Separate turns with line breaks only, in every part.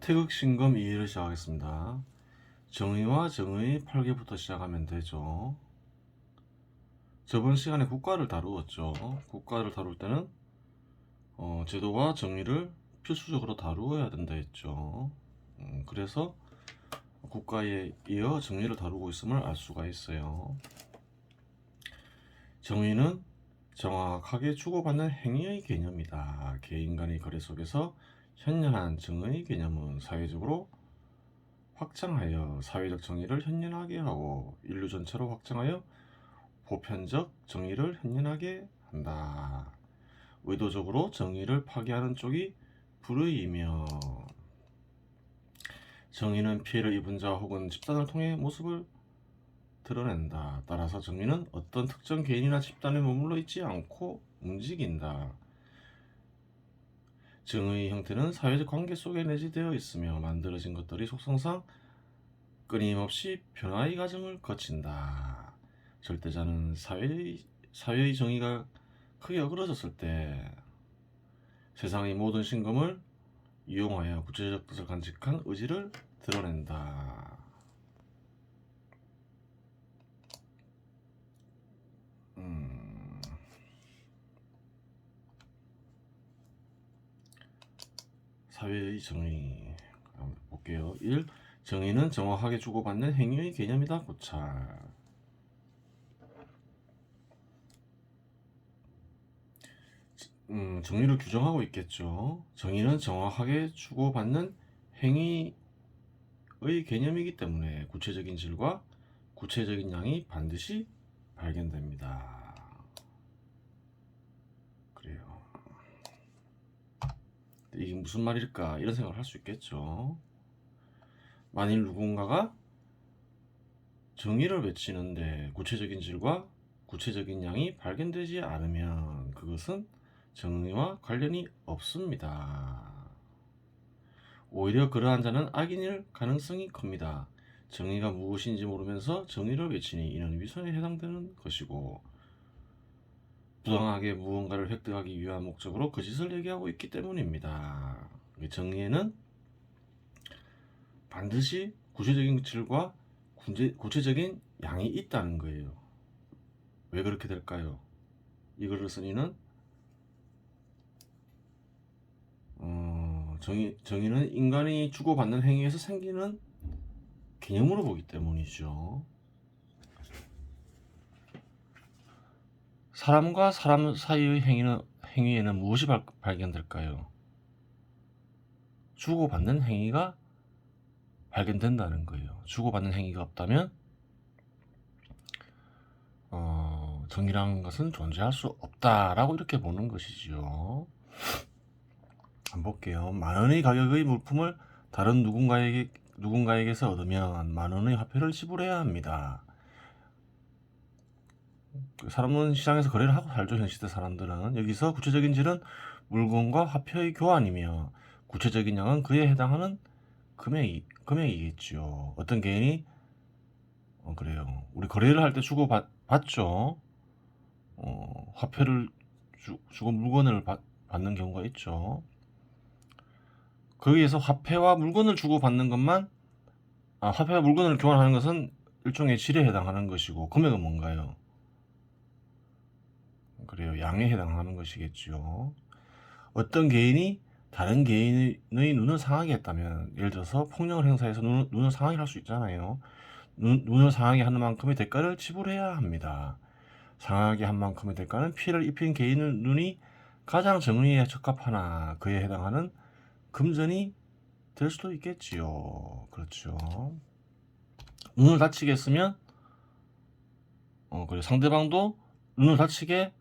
태극신검 이해를 시작하겠습니다. 정의와 정의 8개부터 시작하면 되죠. 저번 시간에 국가를 다루었죠. 국가를 다룰 때는 제도와 정의를 필수적으로 다루어야 된다 했죠. 그래서 국가에 이어 정의를 다루고 있음을 알 수가 있어요. 정의는 정확하게 주고받는 행위의 개념이다. 개인 간의 거래 속에서 현존한 정의 개념은 사회적으로 확장하여 사회적 정의를 현현하게 하고 인류 전체로 확장하여 보편적 정의를 현현하게 한다. 의도적으로 정의를 파괴하는 쪽이 불의이며, 정의는 피해를 입은 자 혹은 집단을 통해 모습을 드러낸다. 따라서 정의는 어떤 특정 개인이나 집단에 머물러 있지 않고 움직인다. 정의의 형태는 사회적 관계 속에 내재되어 있으며 만들어진 것들이 속성상 끊임없이 변화의 과정을 거친다. 절대자는 사회의 정의가 크게 어그러졌을 때 세상의 모든 신금을 이용하여 구체적 뜻을 간직한 의지를 드러낸다. 사회의 정의 한번 볼게요. 1. 정의는 정확하게 주고받는 행위의 개념이다. 고찰. 정의를 규정하고 있겠죠. 정의는 정확하게 주고받는 행위의 개념이기 때문에 구체적인 질과 구체적인 양이 반드시 발견됩니다. 그래요. 이게 무슨 말일까? 이런 생각을 할 수 있겠죠. 만일 누군가가 정의를 외치는데 구체적인 질과 구체적인 양이 발견되지 않으면 그것은 정의와 관련이 없습니다. 오히려 그러한 자는 악인일 가능성이 큽니다. 정의가 무엇인지 모르면서 정의를 외치니 이는 위선에 해당되는 것이고 부당하게 무언가를 획득하기 위한 목적으로 거짓을 얘기하고 있기 때문입니다. 정의에는 반드시 구체적인 질과 구체적인 양이 있다는 거예요. 왜 그렇게 될까요? 이 글을 쓴 이는 정의는 인간이 주고받는 행위에서 생기는 개념으로 보기 때문이죠. 사람과 사람 사이의 행위에는 무엇이 발견될까요? 주고받는 행위가 발견된다는 거예요. 주고받는 행위가 없다면 정의라는 것은 존재할 수 없다라고 이렇게 보는 것이지요. 한번 볼게요. 만원의 가격의 물품을 다른 누군가에게서 얻으면 만원의 화폐를 지불해야 합니다. 사람은 시장에서 거래를 하고 살죠. 현 시대 사람들은. 여기서 구체적인 질은 물건과 화폐의 교환이며 구체적인 양은 그에 해당하는 금액이겠죠. 어떤 개인이 그래요. 우리 거래를 할 때 주고 받죠. 화폐를 주고 물건을 받는 경우가 있죠. 거기에서 화폐와 물건을 주고 받는 것만 화폐와 물건을 교환하는 것은 일종의 질에 해당하는 것이고 금액은 뭔가요? 그래요. 양에 해당하는 것이겠죠. 어떤 개인이 다른 개인의 눈을 상하게 했다면, 예를 들어서 폭력을 행사해서 눈을 상하게 할 수 있잖아요. 눈을 상하게 하는 만큼의 대가를 지불해야 합니다. 상하게 한 만큼의 대가는 피해를 입힌 개인의 눈이 가장 정의에 적합하나 그에 해당하는 금전이 될 수도 있겠지요. 그렇죠. 눈을 다치게 했으면 그래 상대방도 눈을 다치게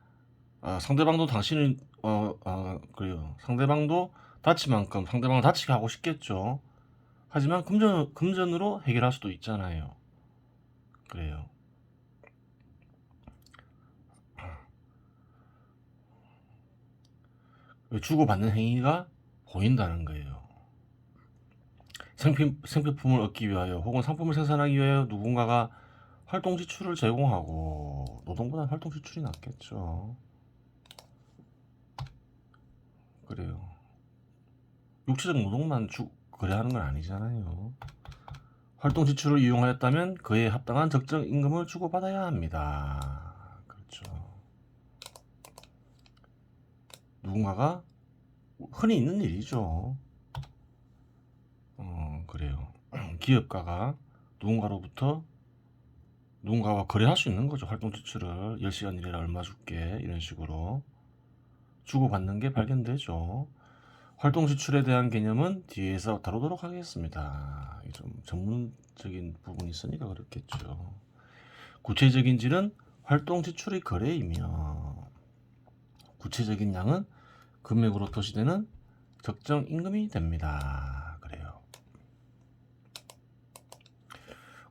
상대방도 당신을 그래요. 상대방도 다친 만큼 상대방을 다치게 하고 싶겠죠. 하지만 금전으로 해결할 수도 있잖아요. 그래요. 주고받는 행위가 보인다는 거예요. 생필품을 얻기 위하여 혹은 상품을 생산하기 위하여 누군가가 활동 지출을 제공하고 노동보다 활동 지출이 낫겠죠. 그래요. 육체적 노동만 거래하는 건 아니잖아요. 활동 지출을 이용하였다면 그에 합당한 적정 임금을 주고받아야 합니다. 그렇죠. 누군가가 흔히 있는 일이죠. 그래요. 기업가가 누군가로부터 누군가와 거래할 수 있는 거죠. 활동 지출을 10시간 일해라 얼마 줄게 이런 식으로 주고받는 게 발견되죠. 활동 지출에 대한 개념은 뒤에서 다루도록 하겠습니다. 좀 전문적인 부분이 있으니까 그렇겠죠. 구체적인 질은 활동 지출의 거래이며 구체적인 양은 금액으로 표시되는 적정 임금이 됩니다. 그래요.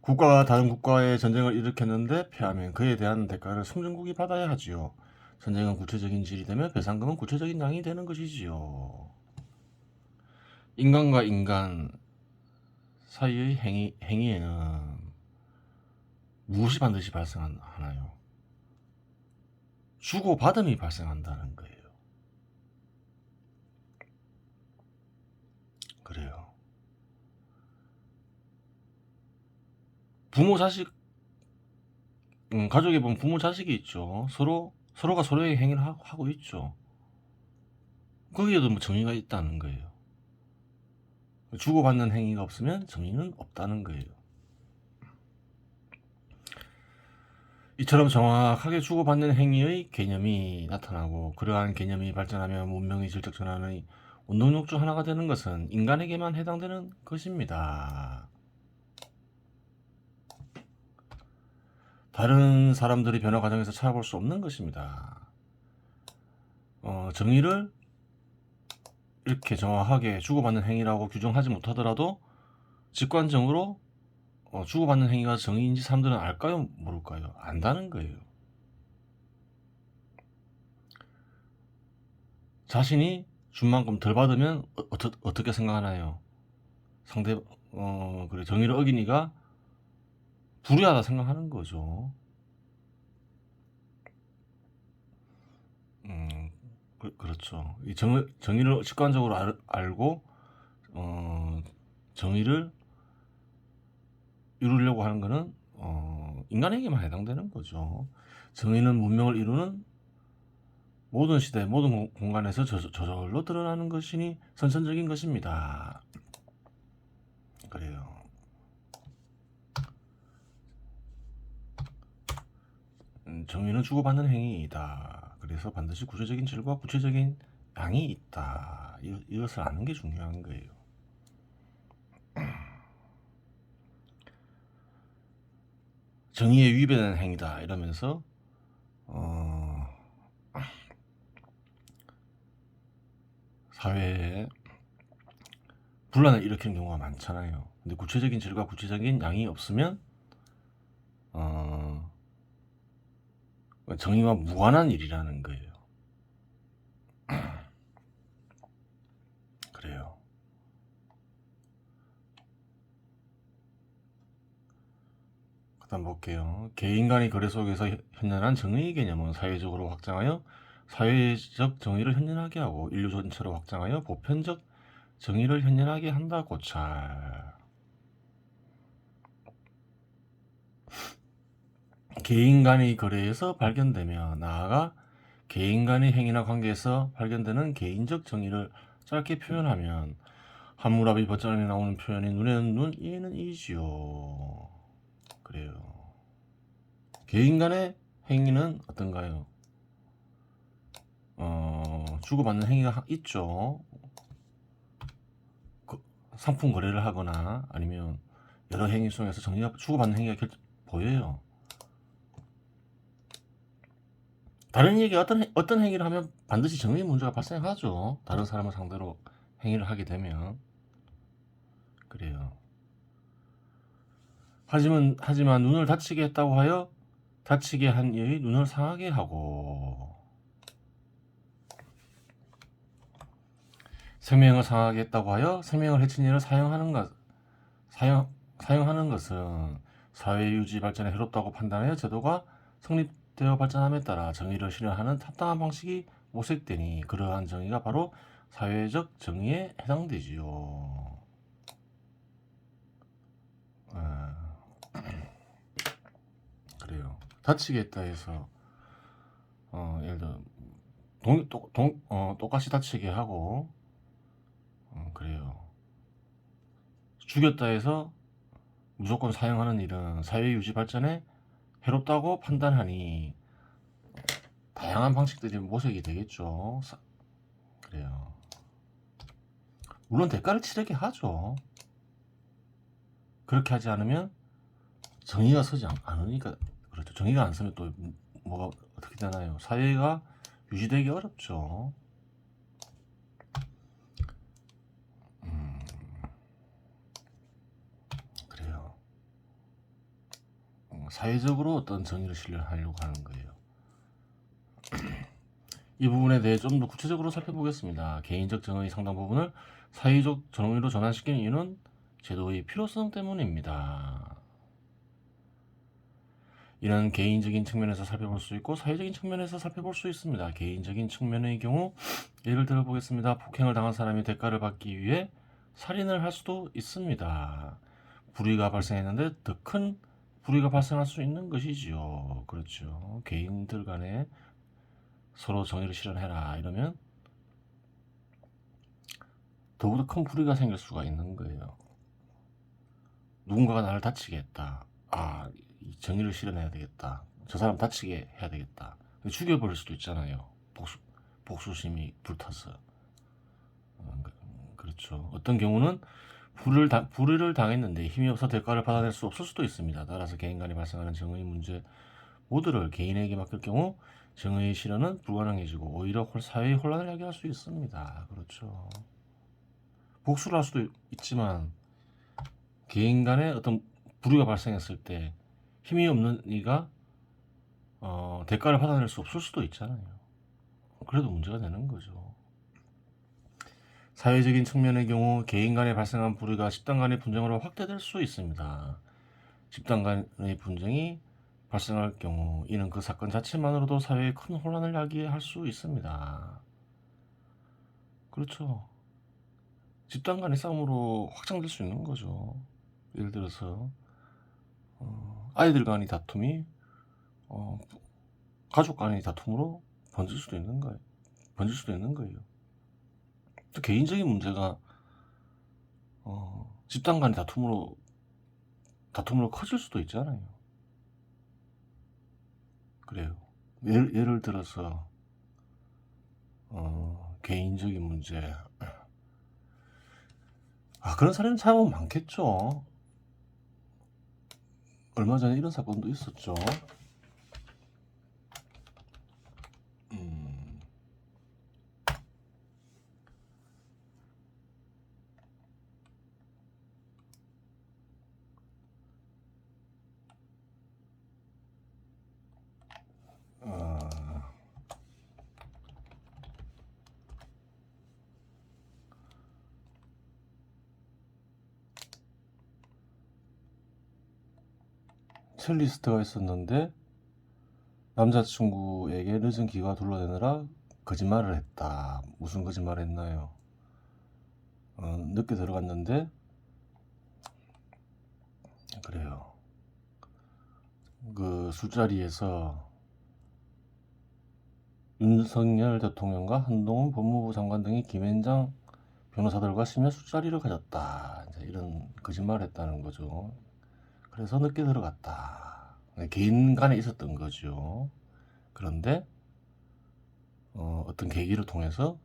국가가 다른 국가에 전쟁을 일으켰는데 패하면 그에 대한 대가를 승전국이 받아야 하지요. 전쟁은 구체적인 질이 되며 배상금은 구체적인 양이 되는 것이지요. 인간과 인간 사이의 행위에는 무엇이 반드시 발생하나요? 주고받음이 발생한다는 거예요. 그래요. 부모 자식 가족에 보면 부모 자식이 있죠. 서로가 서로의 행위를 하고 있죠. 거기에도 뭐 정의가 있다는 거예요. 주고받는 행위가 없으면 정의는 없다는 거예요. 이처럼 정확하게 주고받는 행위의 개념이 나타나고 그러한 개념이 발전하며 문명의 질적 전환의 운동력 중 하나가 되는 것은 인간에게만 해당되는 것입니다. 다른 사람들이 변화 과정에서 찾아볼 수 없는 것입니다. 정의를 이렇게 정확하게 주고받는 행위라고 규정하지 못하더라도 직관적으로 주고받는 행위가 정의인지 사람들은 알까요? 모를까요? 안다는 거예요. 자신이 준 만큼 덜 받으면 어떻게 생각하나요? 그래, 정의를 어기니까 불의하다 생각하는 거죠. 그렇죠. 이 정의를 직관적으로 알고 정의를 이루려고 하는 거는 인간에게만 해당되는 거죠. 정의는 문명을 이루는 모든 시대, 모든 공간에서 저절로 드러나는 것이니 선천적인 것입니다. 그래요. 정의는 주고받는 행위이다. 그래서 반드시 구체적인 질과 구체적인 양이 있다. 이것을 아는 게 중요한 거예요. 정의에 위배되는 행위다 이러면서 사회에 분란을 일으키는 경우가 많잖아요. 근데 구체적인 질과 구체적인 양이 없으면 정의와 무관한 일이라는 거예요. 그래요. 그다음 볼게요. 개인 간의 거래 속에서 현존한 정의의 개념은 사회적으로 확장하여 사회적 정의를 현존하게 하고 인류 전체로 확장하여 보편적 정의를 현존하게 한다고 잘. 개인 간의 거래에서 발견되며 나아가 개인 간의 행위나 관계에서 발견되는 개인적 정의를 짧게 표현하면 한무라비 버전에 나오는 표현이 눈에는 눈, 이에는 이지요. 그래요. 개인 간의 행위는 어떤가요? 주고받는 행위가 있죠. 상품 거래를 하거나 아니면 여러 행위 속에서 정의가 주고받는 행위가 보여요. 다른 얘기 어떤 행위를 하면 반드시 정의 문제가 발생하죠. 다른 사람을 상대로 행위를 하게 되면. 그래요. 하지만 눈을 다치게 했다고 하여 다치게 한 이의 눈을 상하게 하고 생명을 상하게 했다고 하여 생명을 해친 이를 사용하는 것은 사회 유지 발전에 해롭다고 판단하여 제도가 성립되어 발전함에 따라 정의를 실현하는 타당한 방식이 모색되니 그러한 정의가 바로 사회적 정의에 해당되지요. 다치게 했다 해서 예를 들어 똑같이 다치게 하고 그래요. 죽였다 해서 무조건 사용하는 일은 사회 유지 발전에 해롭다고 판단하니 다양한 방식들이 모색이 되겠죠. 그래요. 물론 대가를 치르게 하죠. 그렇게 하지 않으면 정의가 서지 않으니까 그렇죠. 정의가 안 서면 또 뭐가 어떻게 되나요? 사회가 유지되기 어렵죠. 그래요. 사회적으로 어떤 정의를 실현하려고 하는 거예요. 이 부분에 대해 좀 더 구체적으로 살펴보겠습니다. 개인적 정의 상당 부분을 사회적 정의로 전환시키는 이유는 제도의 필요성 때문입니다. 이는 개인적인 측면에서 살펴볼 수 있고 사회적인 측면에서 살펴볼 수 있습니다. 개인적인 측면의 경우 예를 들어 보겠습니다. 폭행을 당한 사람이 대가를 받기 위해 살인을 할 수도 있습니다. 불의가 발생했는데 더 큰 불의가 발생할 수 있는 것이지요. 그렇죠. 개인들 간에 서로 정의를 실현해라 이러면 더욱더 큰 불의가 생길 수가 있는 거예요. 누군가가 나를 다치게 했다. 정의를 실현해야 되겠다. 저 사람 다치게 해야 되겠다. 죽여버릴 수도 있잖아요. 복수심이 불타서. 그렇죠. 어떤 경우는 불의를 당했는데 힘이 없어 대가를 받아낼 수 없을 수도 있습니다. 따라서 개인 간에 발생하는 정의 문제 모두를 개인에게 맡길 경우 정의의 실현은 불가능해지고 오히려 사회의 혼란을 야기할 수 있습니다. 그렇죠. 복수를 할 수도 있지만 개인 간에 어떤 불의가 발생했을 때 힘이 없는 이가 대가를 받아낼 수 없을 수도 있잖아요. 그래도 문제가 되는 거죠. 사회적인 측면의 경우 개인 간에 발생한 불의가 집단 간의 분쟁으로 확대될 수 있습니다. 집단 간의 분쟁이 발생할 경우 이는 그 사건 자체만으로도 사회에 큰 혼란을 야기할 수 있습니다. 그렇죠. 집단 간의 싸움으로 확장될 수 있는 거죠. 예를 들어서 아이들 간의 다툼이 가족 간의 다툼으로 번질 수도 있는 거예요. 또 개인적인 문제가 집단 간의 다툼으로 커질 수도 있잖아요. 그래요. 예를 들어서 개인적인 문제. 그런 사례는 참 많겠죠. 얼마 전에 이런 사건도 있었죠. 첼리스트가 있었는데 남자친구에게 늦은 기가 둘러대느라 거짓말을 했다. 무슨 거짓말을 했나요? 늦게 들어갔는데 그래요. 그 술자리에서 윤석열 대통령과 한동훈 법무부 장관 등이 김앤장 변호사들과 심야 술자리를 가졌다. 이제 이런 거짓말을 했다는 거죠. 그래서 늦게 들어갔다. 개인 간에 있었던 거죠. 그런데 어떤 계기를 통해서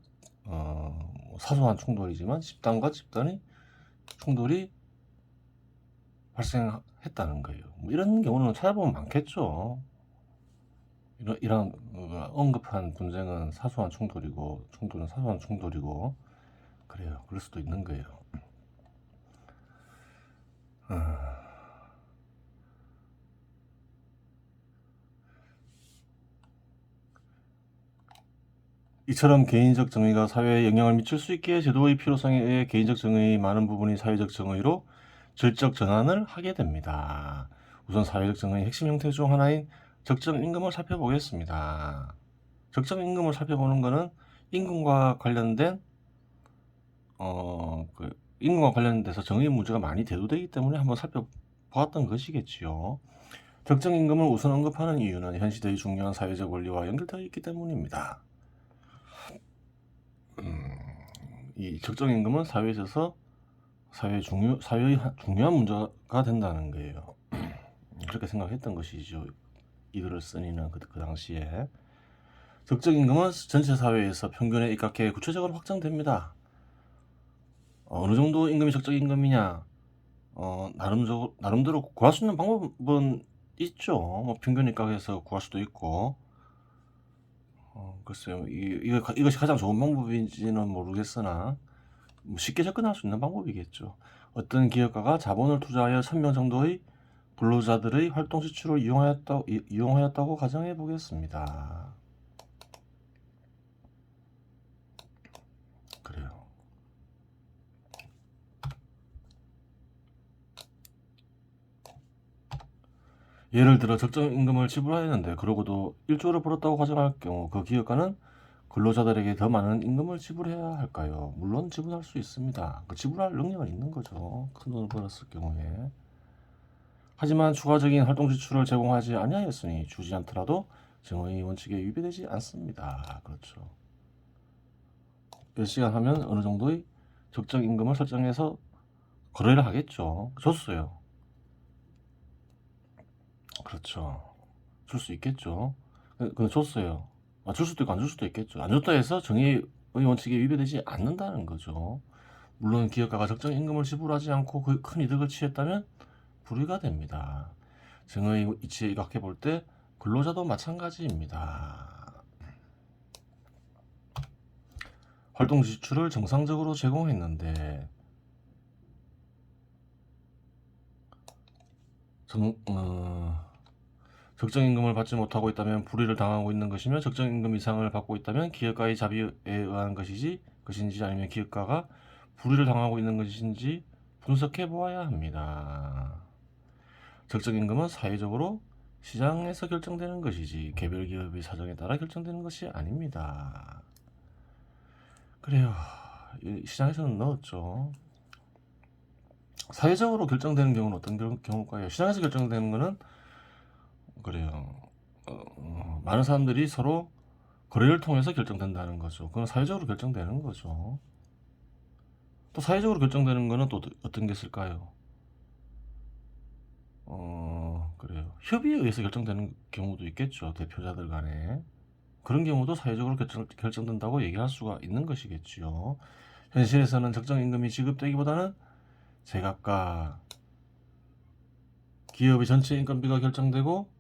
사소한 충돌이지만 집단과 집단의 충돌이 발생했다는 거예요. 뭐 이런 경우는 찾아보면 많겠죠. 이런 언급한 분쟁은 사소한 충돌이고 충돌은 사소한 충돌이고 그래요. 그럴 수도 있는 거예요. 이처럼 개인적 정의가 사회에 영향을 미칠 수 있기에 제도의 필요성에 의해 개인적 정의의 많은 부분이 사회적 정의로 질적 전환을 하게 됩니다. 우선 사회적 정의의 핵심 형태 중 하나인 적정임금을 살펴보겠습니다. 적정임금을 살펴보는 것은 임금과 관련된 임금과 관련돼서 정의 문제가 많이 대두되기 때문에 한번 살펴보았던 것이겠지요. 적정 임금을 우선 언급하는 이유는 현 시대의 중요한 사회적 원리와 연결되어 있기 때문입니다. 이 적정 임금은 사회에 있어서 사회의 중요한 문제가 된다는 거예요. 그렇게 생각했던 것이죠. 이 글을 쓴 이는 그 당시에. 적정 임금은 전체 사회에서 평균에 입각해 구체적으로 확정됩니다. 어느 정도 임금이 적정 임금이냐? 나름대로 구할 수 있는 방법은 있죠. 뭐 평균 입각해서 구할 수도 있고. 글쎄요. 이것이 가장 좋은 방법인지는 모르겠으나 뭐 쉽게 접근할 수 있는 방법이겠죠. 어떤 기업가가 자본을 투자하여 1000명 정도의 근로자들의 활동 지출을 이용하였다고 가정해 보겠습니다. 그래요. 예를 들어 적정 임금을 지불하였는데 그러고도 1조를 벌었다고 가정할 경우 그 기업가는 근로자들에게 더 많은 임금을 지불해야 할까요? 물론 지불할 수 있습니다. 지불할 능력은 있는 거죠. 큰 돈을 벌었을 경우에. 하지만 추가적인 활동 지출을 제공하지 아니하였으니 주지 않더라도 정의 원칙에 위배되지 않습니다. 그렇죠. 몇 시간 하면 어느 정도의 적정 임금을 설정해서 거래를 하겠죠. 줬어요. 그렇죠. 줄 수 있겠죠. 근데 줬어요. 줄 수도 있고 안 줄 수도 있겠죠. 안 줬다 해서 정의의 원칙에 위배되지 않는다는 거죠. 물론 기업가가 적정 임금을 지불하지 않고 그 큰 이득을 취했다면 불이가 됩니다. 정의 이치에 입각해 볼 때 근로자도 마찬가지입니다. 활동 지출을 정상적으로 제공했는데 적정 임금을 받지 못하고 있다면 불이익을 당하고 있는 것이며 적정 임금 이상을 받고 있다면 기업가의 자비에 의한 것인지 아니면 기업가가 불이익을 당하고 있는 것인지 분석해 보아야 합니다. 적정 임금은 사회적으로 시장에서 결정되는 것이지 개별 기업의 사정에 따라 결정되는 것이 아닙니다. 그래요. 시장에서는 넣었죠. 사회적으로 결정되는 경우는 어떤 경우일까요? 시장에서 결정되는 것은 그래요. 많은 사람들이 서로 거래를 통해서 결정된다는 거죠. 그건 사회적으로 결정되는 거죠. 또 사회적으로 결정되는 거는 또 어떤 게 있을까요? 그래요. 협의에 의해서 결정되는 경우도 있겠죠. 대표자들 간에. 그런 경우도 사회적으로 결정된다고 얘기할 수가 있는 것이겠지요. 현실에서는 적정 임금이 지급되기보다는 제각각 기업의 전체 인건비가 결정되고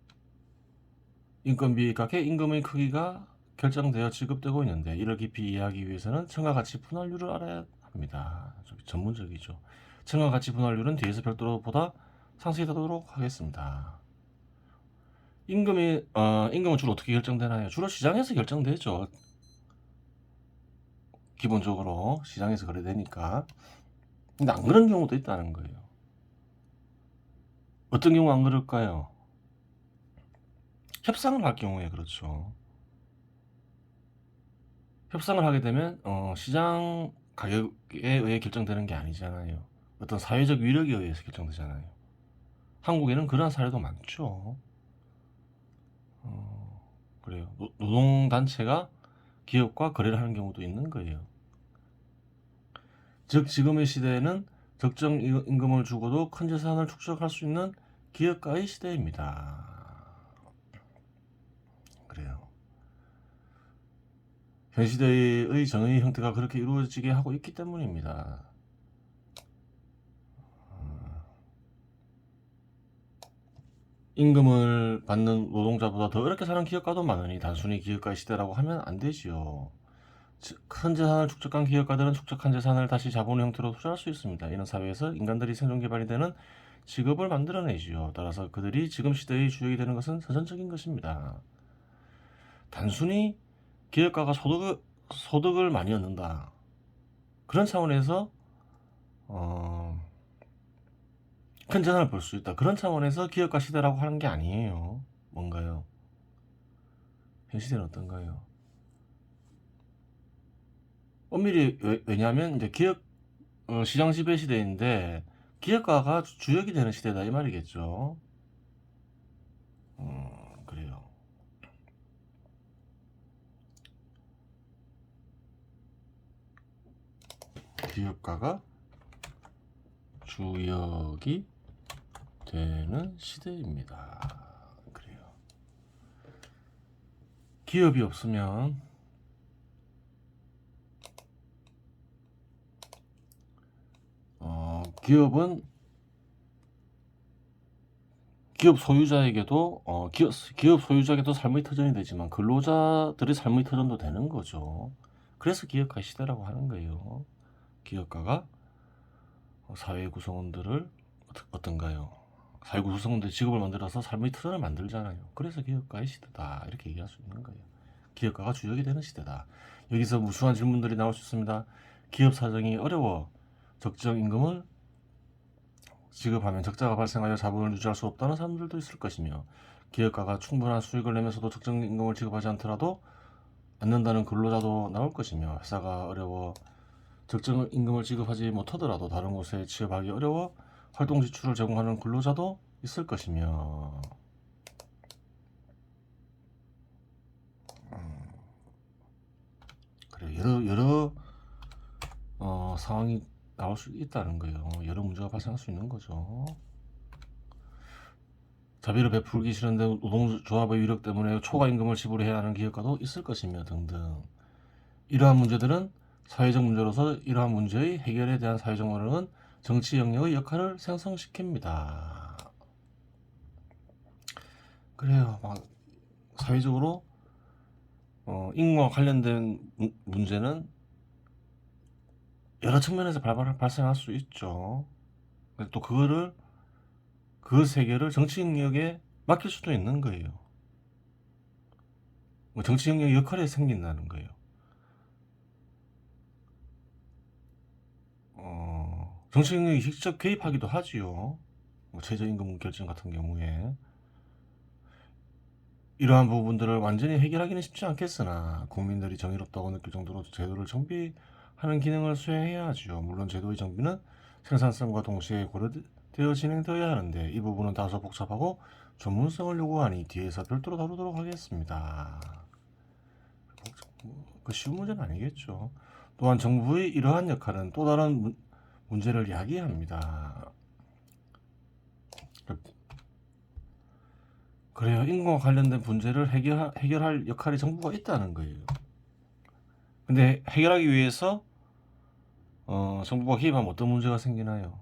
인건비에 각해 임금의 크기가 결정되어 지급되고 있는데 이를 깊이 이해하기 위해서는 층과가치 분할률을 알아야 합니다. 좀 전문적이죠. 층과가치 분할률은 뒤에서 별도로 보다 상세히 다루도록 하겠습니다. 임금은 주로 어떻게 결정되나요? 주로 시장에서 결정되죠. 기본적으로 시장에서 거래되니까. 근데 안 그런 경우도 있다는 거예요. 어떤 경우 안 그럴까요? 협상을 할 경우에 그렇죠. 협상을 하게 되면 시장 가격에 의해 결정되는 게 아니잖아요. 어떤 사회적 위력에 의해서 결정되잖아요. 한국에는 그런 사례도 많죠. 그래요. 노동단체가 기업과 거래를 하는 경우도 있는 거예요. 즉 지금의 시대에는 적정 임금을 주고도 큰 재산을 축적할 수 있는 기업가의 시대입니다. 그래요. 현 시대의 정의 형태가 그렇게 이루어지게 하고 있기 때문입니다. 임금을 받는 노동자보다 더 어렵게 사는 기업가도 많으니 단순히 기업가의 시대라고 하면 안 되지요. 큰 재산을 축적한 기업가들은 축적한 재산을 다시 자본의 형태로 투자할 수 있습니다. 이런 사회에서 인간들이 생존 개발이 되는 직업을 만들어내지요. 따라서 그들이 지금 시대의 주역이 되는 것은 선천적인 것입니다. 단순히 기업가가 소득을 많이 얻는다. 그런 차원에서 큰 재산을 벌 수 있다. 그런 차원에서 기업가 시대라고 하는 게 아니에요. 뭔가요? 현 시대는 어떤가요? 엄밀히 왜냐하면 이제 시장 지배 시대인데 기업가가 주역이 되는 시대다 이 말이겠죠. 기업가가 주역이 되는 시대입니다. 그래요. 기업이 없으면 기업은 기업 소유자에게도 기업 소유자에게도 삶의 터전이 되지만 근로자들의 삶의 터전도 되는 거죠. 그래서 기업가 시대라고 하는 거예요. 기업가가 사회 구성원들을 어떤가요? 사회 구성원들 직업을 만들어서 삶의 터전을 만들잖아요. 그래서 기업가의 시대다 이렇게 얘기할 수 있는 거예요. 기업가가 주역이 되는 시대다. 여기서 무수한 질문들이 나올 수 있습니다. 기업 사정이 어려워 적정 임금을 지급하면 적자가 발생하여 자본을 유지할 수 없다는 사람들도 있을 것이며, 기업가가 충분한 수익을 내면서도 적정 임금을 지급하지 않는다는 근로자도 나올 것이며, 회사가 어려워 적정 임금을 지급하지 못하더라도 다른 곳에 취업하기 어려워 활동 지출을 제공하는 근로자도 있을 것이며, 그래 여러 상황이 나올 수 있다는 거예요. 여러 문제가 발생할 수 있는 거죠. 자비를 베풀기 싫은데 노동조합의 위력 때문에 초과 임금을 지불해야 하는 기업가도 있을 것이며 등등. 이러한 문제들은 사회적 문제로서 이러한 문제의 해결에 대한 사회적 노력은 정치 영역의 역할을 생성시킵니다. 그래요. 막 사회적으로 임금과 관련된 문제는 여러 측면에서 발생할 수 있죠. 또 그 세계를 정치 영역에 맡길 수도 있는 거예요. 정치 영역 역할이 생긴다는 거예요. 정치 영역이 직접 개입하기도 하지요. 최저임금 결정 같은 경우에. 이러한 부분들을 완전히 해결하기는 쉽지 않겠으나 국민들이 정의롭다고 느낄 정도로 제도를 정비하는 기능을 수행해야 하죠. 물론 제도의 정비는 생산성과 동시에 고려되어 진행되어야 하는데 이 부분은 다소 복잡하고 전문성을 요구하니 뒤에서 별도로 다루도록 하겠습니다. 그 쉬운 문제는 아니겠죠. 또한 정부의 이러한 역할은 또 다른 문제를 야기합니다. 그래요. 인공과 관련된 문제를 해결할 역할이 정부가 있다는 거예요. 근데 해결하기 위해서 정부가 개입하면 어떤 문제가 생기나요?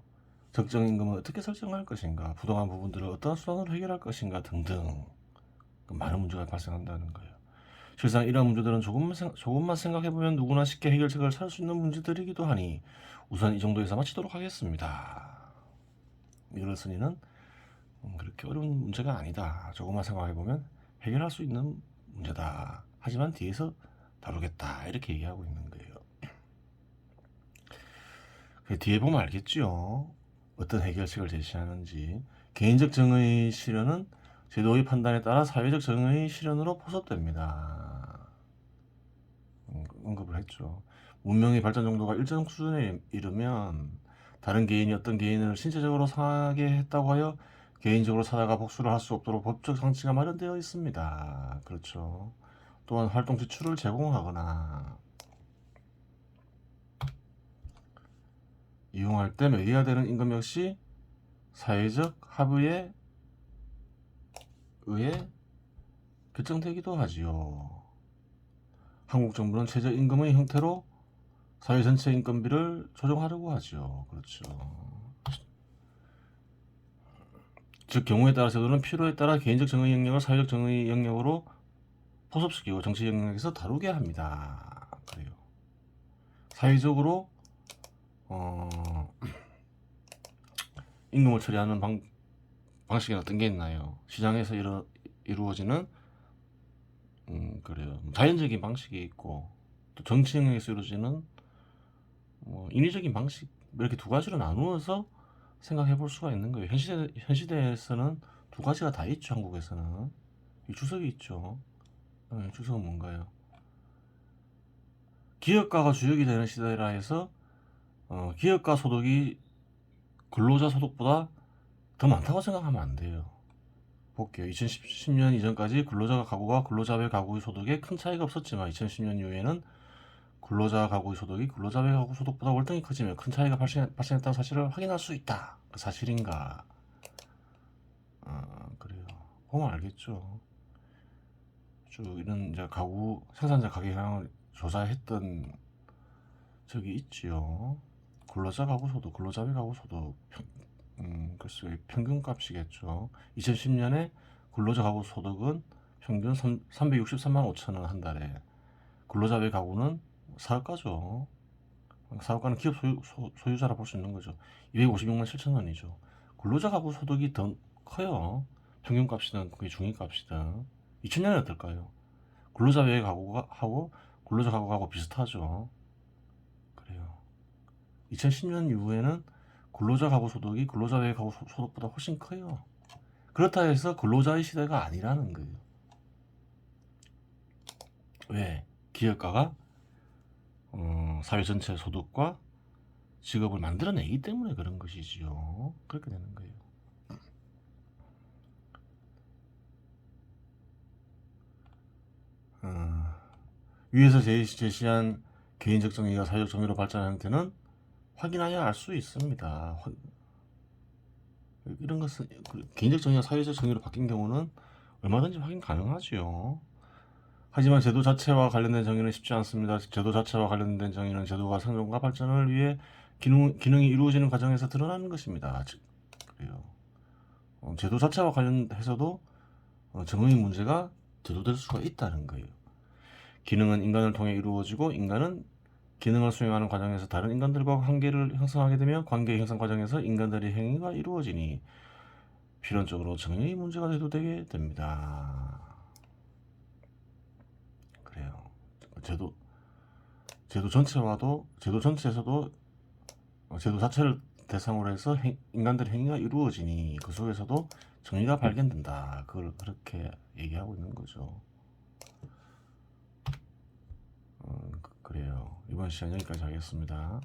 적정 임금을 어떻게 설정할 것인가, 부동한 부분들을 어떤 수단으로 해결할 것인가 등등 많은 문제가 발생한다는 거예요. 실상 이러한 문제들은 조금만 생각해보면 누구나 쉽게 해결책을 찾을 수 있는 문제들이기도 하니 우선 이 정도에서 마치도록 하겠습니다. 미러스니는 그렇게 어려운 문제가 아니다. 조금만 생각해보면 해결할 수 있는 문제다. 하지만 뒤에서 다루겠다. 이렇게 얘기하고 있는 거예요. 뒤에 보면 알겠죠. 어떤 해결책을 제시하는지. 개인적 정의 실현은 제도의 판단에 따라 사회적 정의 실현으로 포섭됩니다. 언급을 했죠. 문명의 발전 정도가 일정 수준에 이르면 다른 개인이 어떤 개인을 신체적으로 상하게 했다고 하여 개인적으로 찾아가 복수를 할 수 없도록 법적 장치가 마련되어 있습니다. 그렇죠. 또한 활동 지출을 제공하거나 이용할 때 매겨야 되는 임금 역시 사회적 합의에 의해 결정되기도 하지요. 한국 정부는 최저임금의 형태로 사회 전체 인건비를 조정하려고 하죠. 그렇죠. 즉 경우에 따라 제도는 필요에 따라 개인적 정의 영역을 사회적 정의 영역으로 포섭시키고 정치 영역에서 다루게 합니다. 그래요. 사회적으로 임금을 처리하는 방식이 어떤 게 있나요? 시장에서 이루어지는 그래요. 자연적인 방식이 있고 또 정치 영역에서 이루어지는 인위적인 방식, 이렇게 두 가지로 나누어서 생각해 볼 수가 있는 거예요. 현 시대에서는 두 가지가 다 있죠. 한국에서는 주석이 있죠. 주석은 뭔가요? 기업가가 주역이 되는 시대라 해서 기업가 소득이 근로자 소득보다 더 많다고 생각하면 안 돼요. 볼게요. 2010년 이전까지 근로자가 가구와 근로자의 가구의 소득에 큰 차이가 없었지만 2010년 이후에는 근로자 가구 소득이 근로자 외 가구 소득보다 월등히 커지며 큰 차이가 발생했다는 사실을 확인할 수 있다. 그 사실인가? 그래요. 보면 알겠죠. 쭉 이런 이제 가구 생산자 가격 향을 조사했던 적이 있지요. 근로자 가구 소득, 근로자 외 가구 소득, 글쎄 평균값이겠죠. 2010년에 근로자 가구 소득은 평균 363만 5천 원 한 달에. 근로자 외 가구는 사업가죠. 사업가는 기업 소유자라 볼 수 있는 거죠. 256만 7천 원이죠. 근로자 가구 소득이 더 커요. 평균값이든 그게 중위값이든. 2000년에 어떨까요? 근로자 외 가구가 하고 근로자 가구하고 비슷하죠. 그래요. 2010년 이후에는 근로자 가구 소득이 근로자 외 가구 소득보다 훨씬 커요. 그렇다 해서 근로자의 시대가 아니라는 거예요. 왜? 기업가가 사회 전체 소득과 직업을 만들어내기 때문에 그런 것이지요. 그렇게 되는 거예요. 위에서 제시한 개인적 정의가 사회적 정의로 발전한 형태는 확인하여 알 수 있습니다. 이런 것은 개인적 정의가 사회적 정의로 바뀐 경우는 얼마든지 확인 가능하지요. 하지만 제도 자체와 관련된 정의는 쉽지 않습니다. 제도 자체와 관련된 정의는 제도가 생존과 발전을 위해 기능이 이루어지는 과정에서 드러나는 것입니다. 그래요. 제도 자체와 관련해서도 정의 문제가 제도될 수가 있다는 거예요. 기능은 인간을 통해 이루어지고 인간은 기능을 수행하는 과정에서 다른 인간들과 관계를 형성하게 되며 관계 형성 과정에서 인간들의 행위가 이루어지니 필연적으로 정의의 문제가 대두되게 됩니다. 그래요. 제도 전체에서도 제도 자체를 대상으로 해서 인간들의 행위가 이루어지니 그 속에서도 정의가 발견된다. 그걸 그렇게 얘기하고 있는 거죠. 그래요. 이번 시간 여기까지 하겠습니다.